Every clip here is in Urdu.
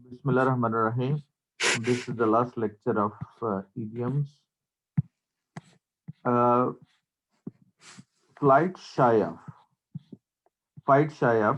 Bismillahirrahmanirrahim. This is the last lecture of idioms. Uh, Flight shy of, fight shy of,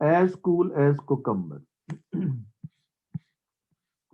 As cool as cucumber.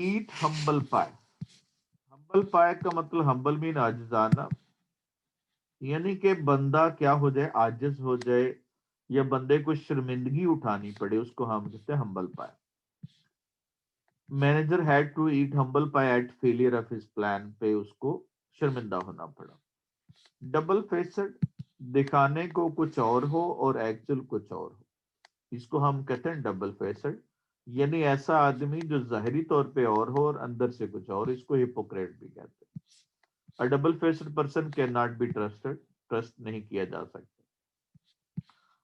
eat humble pie. humble pie کا مطلب humble mean عاجزانہ, یعنی کہ بندہ کیا ہو جائے, عاجز ہو جائے, یا بندے کو شرمندگی اٹھانی پڑے, اس کو ہم کہتے ہیں humble pie. Manager had to eat humble pie at failure of his plan, پہ اس کو شرمندہ ہونا پڑا. ڈبل فیسڈ, دکھانے کو کچھ اور ہو اور ایکچوئل کچھ اور ہو, اس کو ہم کہتے ہیں ڈبل فیسڈ, یعنی ایسا آدمی جو ظاہری طور پہ اور ہو اور اندر سے کچھ اور, اس کو ہپوکریٹ بھی کہتے ہیں. A double faced person cannot be trusted, trust نہیں کیا جا سکتا.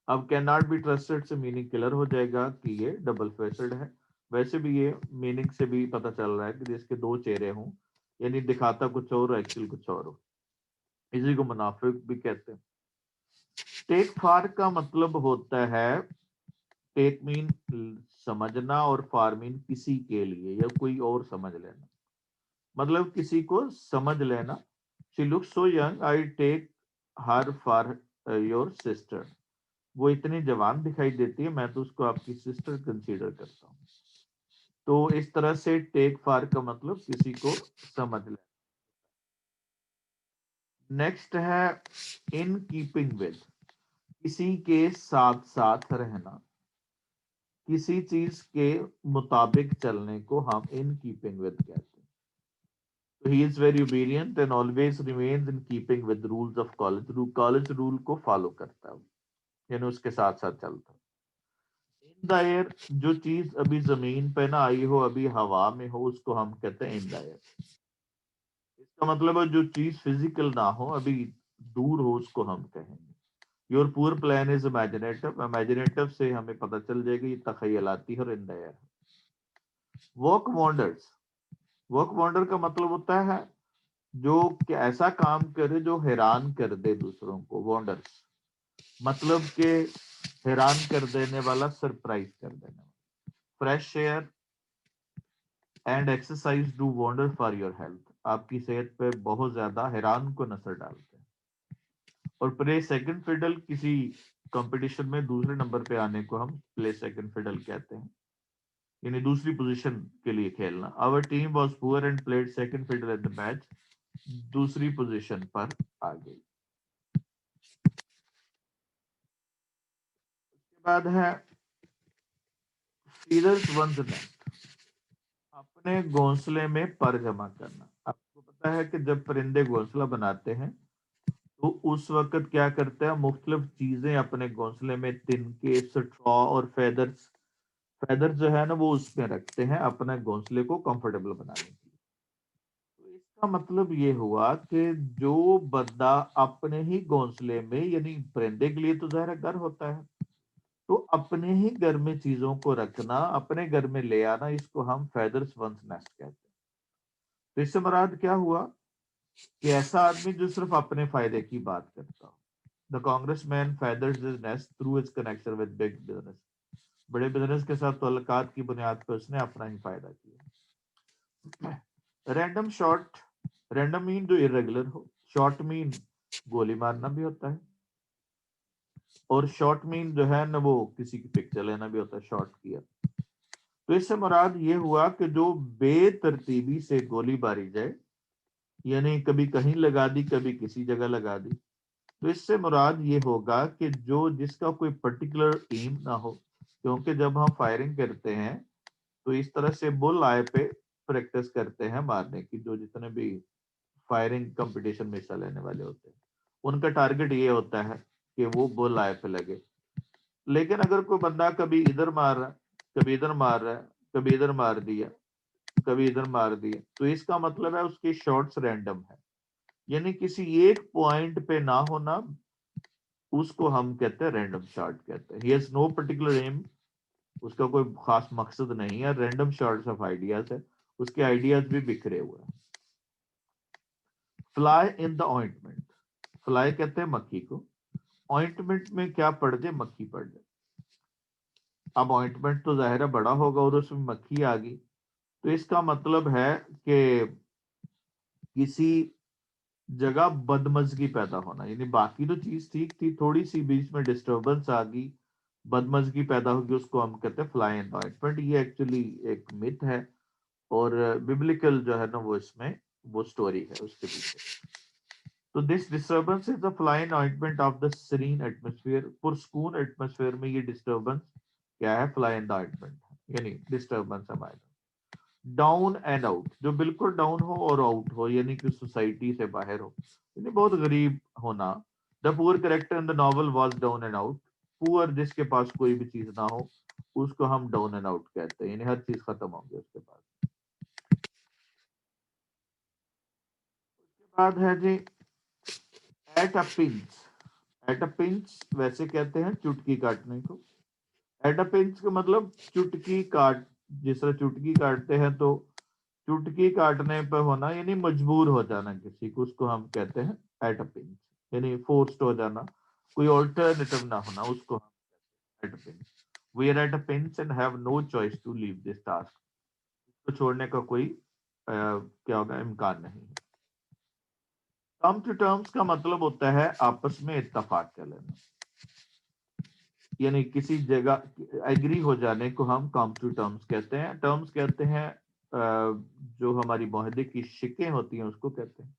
اب کین ناٹ بی ٹرسٹڈ سے میننگ کلر ہو جائے گا کہ یہ ڈبل فیسڈ ہے. ویسے بھی یہ میننگ سے بھی پتہ چل رہا ہے کہ جس کے دو چہرے ہوں, یعنی دکھاتا کچھ اور ایکچوئل کچھ اور ہو, اسی کو منافق بھی کہتے ہیں. ٹیک فار کا مطلب ہوتا ہے, ٹیک مین سمجھنا, اور فار مین کسی کے لیے یا کوئی اور سمجھ لینا, مطلب کسی کو سمجھ لینا. She looks so young, I take her for your sister. وہ اتنی جوان دکھائی دیتی ہے, میں تو اس کو آپ کی سسٹر کنسیڈر کرتا ہوں. تو اس طرح سے ٹیک فار کا مطلب کسی کو سمجھ لینا. نیکسٹ ہے ان کیپنگ ود, کسی کے ساتھ ساتھ رہنا, کسی چیز کے مطابق چلنے کو ہم ان کیپنگ ود کہتے ہیں. So he is very obedient and always remains in keeping with the rules of college. College rule کو فالو کرتا ہے, یعنی اس کے ساتھ ساتھ چلتا ہے. In the air, جو چیز ابھی زمین پہ نہ آئی ہو, ابھی ہوا میں ہو, اس کو ہم کہتے ہیں in the air. اس کا مطلب ہے جو چیز فزیکل نہ ہو, ابھی دور ہو, اس کو ہم کہیں گے. Your poor plan is imaginative. Imaginative سے ہمیں پتہ چل جائے گا یہ تخیلاتی ہے, اور in the air. Walk wonders. Walk wonder کا مطلب ہوتا ہے جو کہ ایسا کام کرے جو حیران کر دے دوسروں کو. وانڈرس مطلب کہ حیران کر دینے والا, سرپرائز کر دینے والا. Fresh air and exercise do wander for your health, آپ کی صحت پہ بہت زیادہ حیران کو نظر ڈالتے ہیں. اور پلے سیکنڈ فیڈل, کسی کمپٹیشن میں دوسرے نمبر پہ آنے کو ہم پلے سیکنڈ فیڈل کہتے ہیں, یعنی دوسری پوزیشن کے لیے کھیلنا. Our team was poor and played second fiddle at the match. دوسری پوزیشن پر آ گئی. اس کے بعد ہے feathers one's nest, اپنے گھونسلے میں پر جمع کرنا. آپ کو پتا ہے کہ جب پرندے گھونسلہ بناتے ہیں تو اس وقت کیا کرتے ہیں, مختلف چیزیں اپنے گھونسلے میں, تنکے, سٹرا اور فیدرز, فیدر جو ہے نا وہ اس میں رکھتے ہیں اپنے گھونسلے کو کمفرٹیبل بنانے کے لیے. تو اس کا مطلب یہ ہوا کہ جو بندہ اپنے ہی گھونسلے میں, یعنی پرندے کے لیے تو ظاہر گھر ہوتا ہے, تو اپنے ہی گھر میں چیزوں کو رکھنا, اپنے گھر میں لے آنا, اس کو ہم فیدرز ونس نیسٹ کہتے ہیں. تو اس سے مراد کیا ہوا کہ ایسا آدمی جو صرف اپنے فائدے کی بات کرتا ہو. The congressman feathers his nest through his connection with big business. بڑے بزنس کے ساتھ تعلقات کی بنیاد پر اس نے اپنا ہی فائدہ کیا. رینڈم شاٹ, رینڈم مین جو irregular ہو, شارٹ مین گولی مارنا بھی ہوتا ہے, اور شارٹ مین جو ہے نا وہ کسی کی پکچر لینا بھی ہوتا ہے, شارٹ کیا. تو اس سے مراد یہ ہوا کہ جو بے ترتیبی سے گولی ماری جائے, یعنی کبھی کہیں لگا دی, کبھی کسی جگہ لگا دی. تو اس سے مراد یہ ہوگا کہ جو جس کا کوئی پرٹیکولر ایم نہ ہو, کیونکہ جب ہم فائرنگ کرتے ہیں تو اس طرح سے بل آئے پہ پریکٹس کرتے ہیں مارنے کی. جو جتنے بھی فائرنگ کمپٹیشن میں حصہ لینے والے ہوتے ہیں ان کا ٹارگٹ یہ ہوتا ہے کہ وہ بل آئے پہ لگے. لیکن اگر کوئی بندہ کبھی ادھر مار رہا ہے, کبھی ادھر مار رہا ہے, کبھی ادھر مار دیا, کبھی ادھر مار دیا, تو اس کا مطلب ہے اس کی شاٹس رینڈم ہے, یعنی کسی ایک پوائنٹ پہ نہ ہونا, اس کو ہم کہتے ہیں رینڈم شاٹ کہتے ہیں. He has no particular aim, اس کا کوئی خاص مقصد نہیں ہے. رینڈم شاٹس آف آئیڈیاز ہے, اس کے آئیڈیاز بھی بکھرے ہوئے ہیں. فلائی ان دا آئنٹمنٹ, فلائی کہتے ہیں مکھی کو, آئنٹمنٹ میں کیا پڑ جائے, مکھی پڑ جائے. اب آئنٹمنٹ تو ظاہر ہے بڑا ہوگا اور اس میں مکھی آ گئی, تو اس کا مطلب ہے کہ کسی جگہ بدمزگی پیدا ہونا, یعنی باقی تو چیز ٹھیک تھی, تھوڑی سی بیچ میں ڈسٹربنس آ گئی, بدمزگی پیدا ہوگی, اس کو ہم کہتے ہیں فلائی ان دا آئنٹمنٹ. یہ ایکچولی ایک مت ہے, اور biblical جو ہے نا وہ اس میں وہ سٹوری ہے اس کے پیچھے. تو this disturbance is the fly in ointment of the serene atmosphere. پرسکون ایٹماسفیئر میں یہ ڈسٹربنس کیا ہے؟ fly in the ointment, یعنی ڈسٹربنس ہمارا. ڈاؤن اینڈ آؤٹ، جو بالکل ڈاؤن ہو اور آؤٹ ہو، یعنی کہ سوسائٹی سے باہر ہو، یعنی بہت غریب ہونا. دا پور character in the novel was down and out. پور جس کے پاس کوئی بھی چیز نہ ہو اس کو ہم ڈاؤن اینڈ آؤٹ کہتے ہیں، یعنی ہر چیز ختم ہو گئی اس کے پاس. اس کے بعد ہے جی at a punch. At a پنچ ویسے کہتے ہیں چٹکی کاٹنے کو. ایٹ اے پنچ کا مطلب چٹکی کاٹ، جس طرح چٹکی کاٹتے ہیں تو چٹکی کاٹنے پہ ہونا، یعنی مجبور ہو جانا کسی کو، اس کو ہم کہتے ہیں ایٹ اے پنچ، یعنی فورسڈ ہو جانا، کوئی آلٹرنیٹو نہ ہونا، اس کو ہم at a pinch. We are at a pinch and have no choice to leave this task. اس کو چھوڑنے کا کوئی کیا ہوگا امکان نہیں. کم ٹو ٹرمز کا مطلب ہوتا ہے آپس میں اتفاق کر لینا، یعنی کسی جگہ ایگری ہو جانے کو ہم کم ٹو ٹرمز کہتے ہیں. ٹرمز کہتے ہیں جو ہماری معاہدے کی شکیں ہوتی ہیں اس کو کہتے ہیں،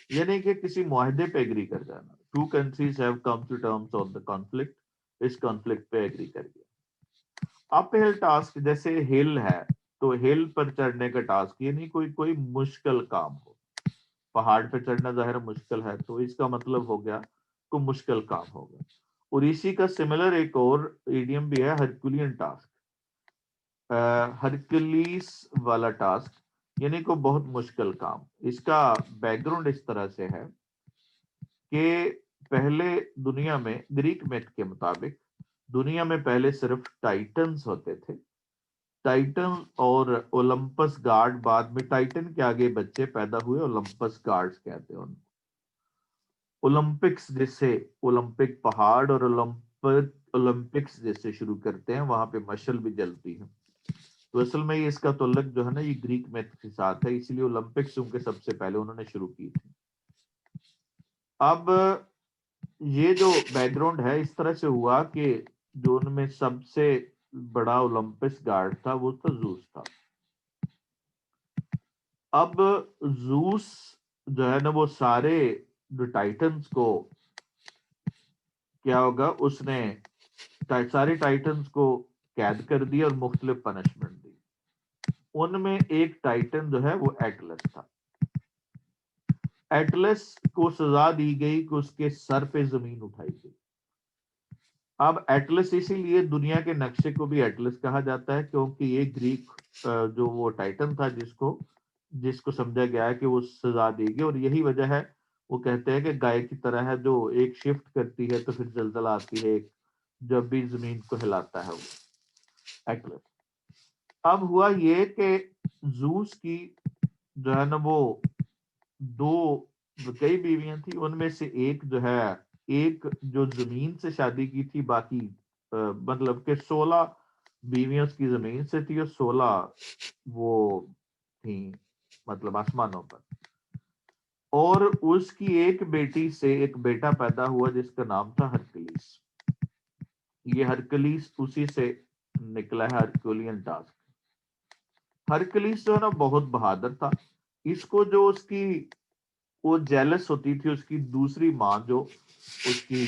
یعنی کہ کسی معاہدے پہ ایگری کر جانا. Two countries have come to terms on the conflict. اس کانفلکٹ پہ ایگری کر گیا. اپ ہل ٹاسک، جیسے ہل ہے تو ہل پر چڑھنے کا ٹاسک، یعنی کوئی مشکل کام ہو. پہاڑ پہ چڑھنا ظاہر مشکل ہے، تو اس کا مطلب ہو گیا کوئی مشکل کام ہوگا. اور اسی کا سملر ایک اور ایڈیم بھی ہے، ہرکولین ٹاسک. ہرکلیس والا ٹاسک یعنی کوئی بہت مشکل کام. اس کا بیک گراؤنڈ اس طرح سے ہے کہ پہلے دنیا میں گریک میتھ کے مطابق دنیا میں پہلے صرف ٹائٹنز ہوتے تھے. ٹائٹن اور اولمپس گارڈ، بعد میں ٹائٹن کے آگے بچے پیدا ہوئے، اولمپس گارڈز کہتے ہیں ان. اولمپکس جیسے اولمپک پہاڑ اور اولمپکس جیسے شروع کرتے ہیں، وہاں پہ مشل بھی جلتی ہے. تو اصل میں اس کا تعلق جو ہے نا یہ گریک میتھ کے ساتھ ہے، اسی لیے اولمپکس ان کے سب سے پہلے انہوں نے شروع کی تھی. اب یہ جو بیک گراؤنڈ ہے اس طرح سے ہوا کہ جو ان میں سب سے بڑا اولمپس گارڈ تھا وہ تو زوس تھا. اب زوس جو ہے نا وہ سارے جو ٹائٹنز کو کیا ہوگا، اس نے سارے ٹائٹنز کو قید کر دیا اور مختلف پنشمنٹ دی. ان میں ایک ٹائٹن جو ہے وہ ایٹلس تھا. ایٹلس کو سزا دی گئی کہ اس کے سر پہ زمین اٹھائی گئی. اب ایٹلس اسی لیے دنیا کے نقشے کو بھی ایٹلس کہا جاتا ہے، کیونکہ یہ گریک جو وہ ٹائٹن تھا جس کو سمجھا گیا ہے کہ وہ سزا دے گی. اور یہی وجہ ہے وہ کہتے ہیں کہ گائے کی طرح ہے جو ایک شفٹ کرتی ہے تو پھر زلزلہ آتی ہے، ایک جب بھی زمین کو ہلاتا ہے وہ ایٹلس. اب ہوا یہ کہ زوس کی جو ہے نا وہ کئی بیویاں تھیں، ان میں سے ایک جو ہے، ایک جو زمین سے شادی کی تھی، باقی مطلب کہ 16 بیویاں اس کی زمین سے تھی اور 16 وہ تھیں مطلب آسمانوں پر. اور اس کی ایک بیٹی سے ایک بیٹا پیدا ہوا جس کا نام تھا ہرکلیس. یہ ہرکلیس اسی سے نکلا ہے، ہرکولین ٹاسک. ہرکلیس جو ہے نا بہت بہادر تھا. اس کو جو اس کی وہ جیلس ہوتی تھی، اس کی دوسری ماں جو اس کی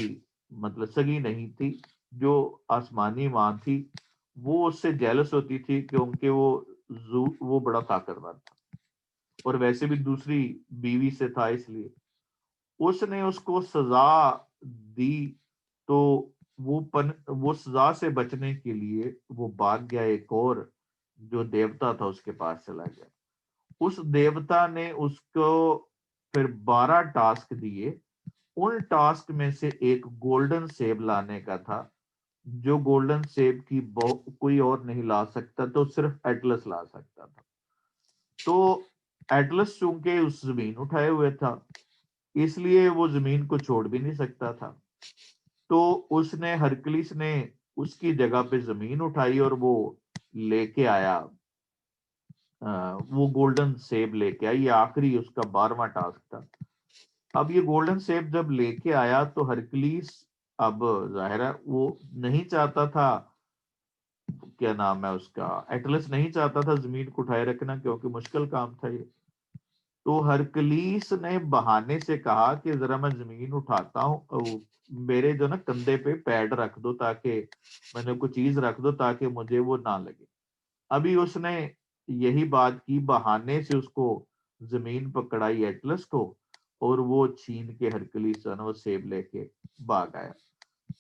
مطلب سگی نہیں تھی، جو آسمانی ماں تھی، وہ اس سے جیلس ہوتی تھی کیونکہ وہ بڑا طاقتور تھا اور ویسے بھی دوسری بیوی سے تھا، اس لیے اس نے اس کو سزا دی. تو وہ سزا سے بچنے کے لیے وہ بھاگ گیا، ایک اور جو دیوتا تھا اس کے پاس چلا گیا. اس دیوتا نے اس کو پھر 12 ٹاسک دیے. ان ٹاسک میں سے ایک گولڈن سیب لانے کا تھا، جو گولڈن سیب کی کوئی اور نہیں لا سکتا، تو صرف ایٹلس لا سکتا تھا. تو ایٹلس چونکہ اس زمین اٹھائے ہوئے تھا، اس لیے وہ زمین کو چھوڑ بھی نہیں سکتا تھا. تو اس نے ہرکلیس نے اس کی جگہ پہ زمین اٹھائی اور وہ لے کے آیا، وہ گولڈن سیب لے کے آئی. یہ آخری اس کا 12واں ٹاسک تھا. اب یہ گولڈن سیب جب لے کے آیا تو ہرکلیس اب ظاہر ہے وہ نہیں چاہتا تھا کیا نام ہے اس کا، ایٹلس نہیں چاہتا تھا زمین کو اٹھائے رکھنا کیونکہ مشکل کام تھا یہ. تو ہرکلیس نے بہانے سے کہا کہ ذرا میں زمین اٹھاتا ہوں، میرے جو نا کندھے پہ پیڈ رکھ دو تاکہ میں نے کوئی چیز رکھ دو تاکہ مجھے وہ نہ لگے. ابھی اس نے یہی بات کی، بہانے سے اس کو زمین پکڑائی ایٹلس کو، اور وہ چھین کے ہرکلیس جو ہے نا وہ سیب لے کے بھاگ آیا.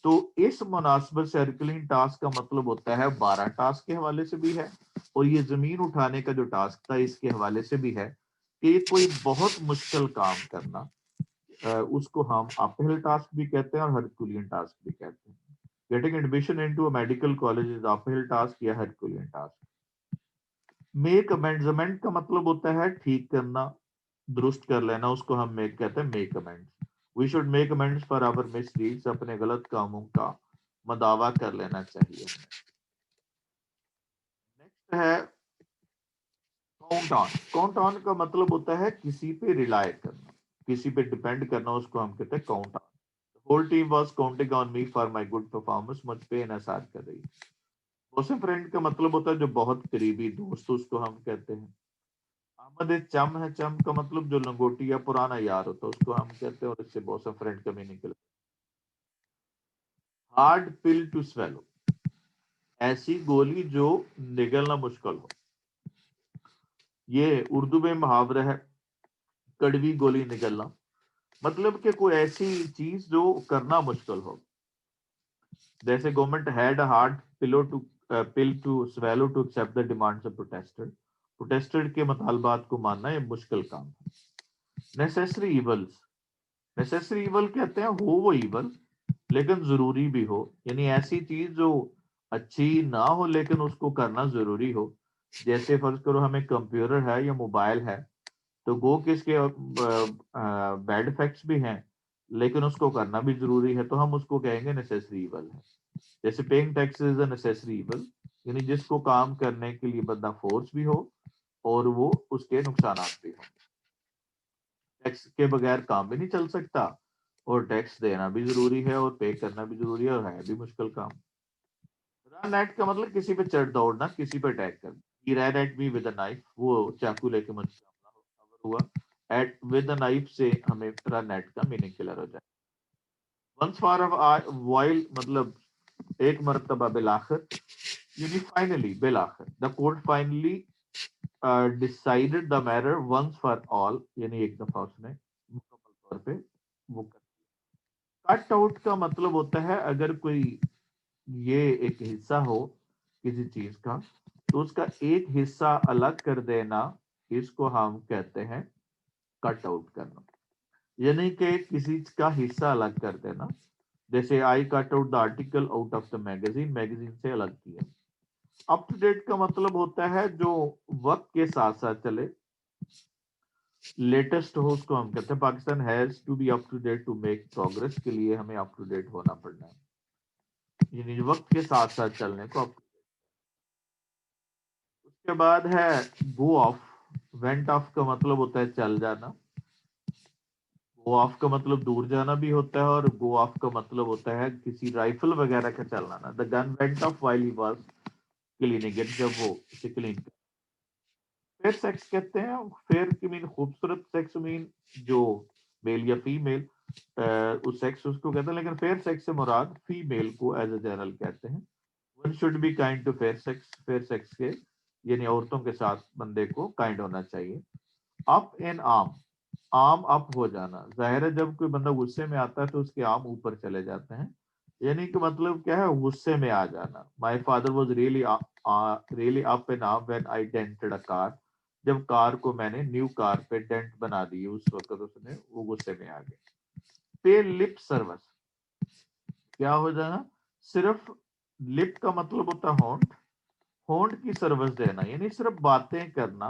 تو اس مناسبت سے ہرکلین ٹاسک کا مطلب ہوتا ہے 12 ٹاسک کے حوالے سے بھی ہے، اور یہ زمین اٹھانے کا جو ٹاسک تھا اس کے حوالے سے بھی ہے کہ کوئی بہت مشکل کام کرنا، اس کو ہم اپ ہل ٹاسک بھی کہتے ہیں اور ہرکولین ٹاسک بھی کہتے ہیں. Getting admission into a medical college is uphill task یا ہرکولین ٹاسک. میک امینڈمنٹ کا مطلب ہوتا ہے ٹھیک کرنا، درست کر لینا، اس کو ہم میک کہتے ہیں make amend. We should make amends for our misdeeds, اپنے غلط کاموں کا مداوع کر لینا چاہیے. نیکسٹ ہے کاؤنٹ آن. کاؤنٹ آن کا مطلب ہوتا ہے کسی پہ ریلائے کرنا، کسی پہ ڈپینڈ کرنا، اس کو ہم کہتے ہیں count on. Whole team was counting on me for my good performance, مجھ پہ انحصار کر رہی. بوسم فرینڈ کا مطلب ہوتا ہے جو بہت قریبی دوست، اس کو ہم کہتے ہیں. احمد ایک چم ہے. چم کا مطلب جو لنگوٹی یا پرانا یار ہوتا ہے اس کو ہم کہتے ہیں، اور اس سے بوسم فرینڈ کا میننگ نکلتا ہے. ہارڈ پل ٹو سویلو، ایسی گولی جو نگلنا مشکل ہو. یہ اردو میں محاورہ ہے، کڑوی گولی نگلنا، مطلب کہ کوئی ایسی چیز جو کرنا مشکل ہو. جیسے government had hard pill to swallow to accept the demands of protester. Protester کے مطالبات کو ماننا یہ مشکل کام ہے. Necessary evils. نیسیسری ایول کہتے ہیں ہو وہ ایول لیکن ضروری بھی ہو، یعنی ایسی چیز جو اچھی نہ ہو لیکن اس کو کرنا ضروری ہو. جیسے فرض کرو ہمیں کمپیوٹر ہے یا موبائل ہے، تو گو کہ اس کے بیڈ افیکٹس بھی ہیں لیکن اس کو کرنا بھی ضروری ہے، تو ہم اس کو کہیں گے نیسیسری ایول ہے. جیسے پیئنگ ٹیکس از اے نیسیسری ایول، یعنی جس کو کام کرنے کے لیے بندہ فورس بھی ہو اور وہ اس کے نقصانات بھی ہوں. ٹیکس کے بغیر کام بھی نہیں چل سکتا، اور ٹیکس دینا بھی ضروری ہے اور پے کرنا بھی ضروری ہے، اور ہے بھی مشکل کام. رن ایٹ کا مطلب کسی پہ چڑھ دوڑنا، کسی پہ اٹیک کرنا. He ran at me with a knife، وہ چاقو لے کے مجھ سے حملہ ہوا. ایٹ ود a knife سے ہمیں رن ایٹ کا میننگ کلیئر ہو جائے. ونس فار وائل مطلب ایک مرتبہ بالآخر، یعنی فائنلی بالآخر. The court finally decided the matter once for all, یعنی ایک دفعہ اس نے مکمل طور پہ وہ کر دیا. کٹ آؤٹ کا مطلب ہوتا ہے اگر کوئی یہ ایک حصہ ہو کسی چیز کا تو اس کا ایک حصہ الگ کر دینا، اس کو ہم کہتے ہیں کٹ آؤٹ کرنا. یعنی کہ کسی کا حصہ الگ کر دینا. جیسے I cut out the article out of the magazine, magazine سے الگ کیا. اپ ٹو ڈیٹ کا مطلب ہوتا ہے جو وقت کے ساتھ ساتھ چلے، لیٹسٹ ہو، اس کو ہم کہتے ہیں. Pakistan has to be up to date to make progress, کے لیے ہمیں اپ ٹو ڈیٹ ہونا پڑنا ہے، یعنی وقت کے ساتھ ساتھ چلنے کو. اس کے بعد ہے گو آف. وینٹ آف کا مطلب ہوتا ہے چل جانا. گو آف کا مطلب دور جانا بھی ہوتا ہے، اور گو آف کا مطلب ہوتا ہے کسی رائفل وغیرہ کا چلانا. The gun went off while he was cleaning it, جب وہ اسے کلین کر. فیئر سیکس کہتے ہیں، فیئر کی مین خوبصورت، سیکس مین جو میل یا فیمیل، اس سیکس اس کو کہتے ہیں، لیکن فیئر سیکس سے مراد فیمیل کو ایز اے جنرل کہتے ہیں. One should be kind to fair sex. Fair sex کے یعنی عورتوں کے ساتھ بندے کو کائنڈ ہونا چاہیے. اپ ان آرم. آرم اپ ہو جانا، ظاہر ہے جب کوئی بندہ غصے میں آتا ہے تو اس کے آرم اوپر چلے جاتے ہیں، یعنی کہ مطلب کیا ہے، غصے میں آ جانا. My father was really up in arm when I dented a car. جب کار کو میں نے نیو کار پہ ڈینٹ بنا دی، اس وقت اس نے وہ غصے میں آ گیا. پے لپ سروس، کیا ہو جانا، صرف لپ کا مطلب ہوتا ہے ہونٹ. ہونٹ کی سروس دینا یعنی صرف باتیں کرنا،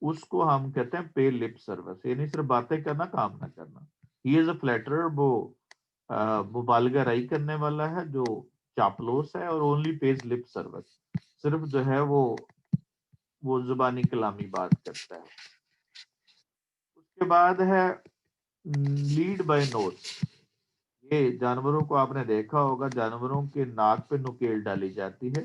اس کو ہم کہتے ہیں پے لپ سروس، یعنی صرف باتیں کرنا، کام نہ کرنا. ہی از اے فلیٹرر، وہ مبالغہ رائی کرنے والا ہے، جو چاپلوس ہے. اور اونلی پیز لپ سروس، صرف جو ہے وہ زبانی کلامی بات کرتا ہے. اس کے بعد ہے لیڈ بائی نوز. یہ جانوروں کو آپ نے دیکھا ہوگا، جانوروں کے ناک پہ نکیل ڈالی جاتی ہے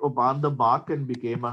upon the mark and became a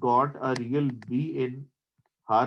got a real bee in her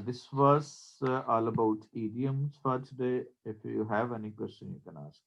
This was all about idioms for today. If you have any question, you can ask.